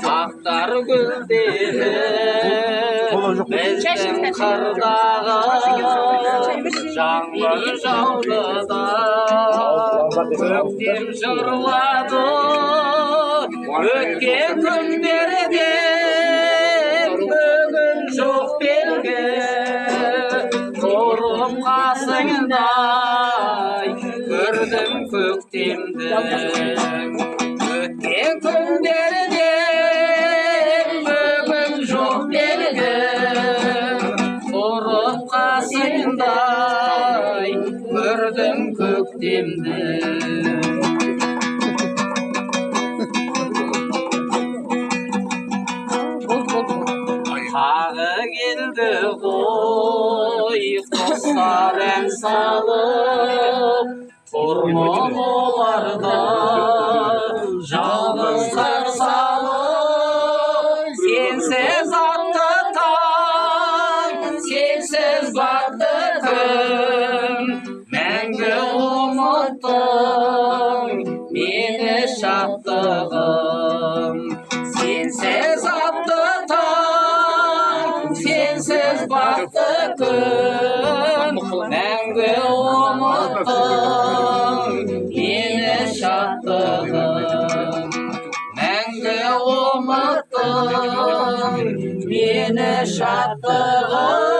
Aktar gülleri bizden kırdağı Жаңбыр жауды да көктем жырлады өткен күндерде бүгін жоқ белгі торым қасыңдай көрдім көктемді өткен күндерде бүгін жоқ белгі торым қасыңдай көрдім көктемді тағы келді ғой құстар ән салып тұрмын оларда жалғыздар салып сенсіз атты таң сенсіз батты күн мәңгі ұмыттың мені шаттығым сенсіз атты таң сенсіз батты күн мәңгі ұмыттың мені шаттығым мәңгі ұмыттың мені шаттығым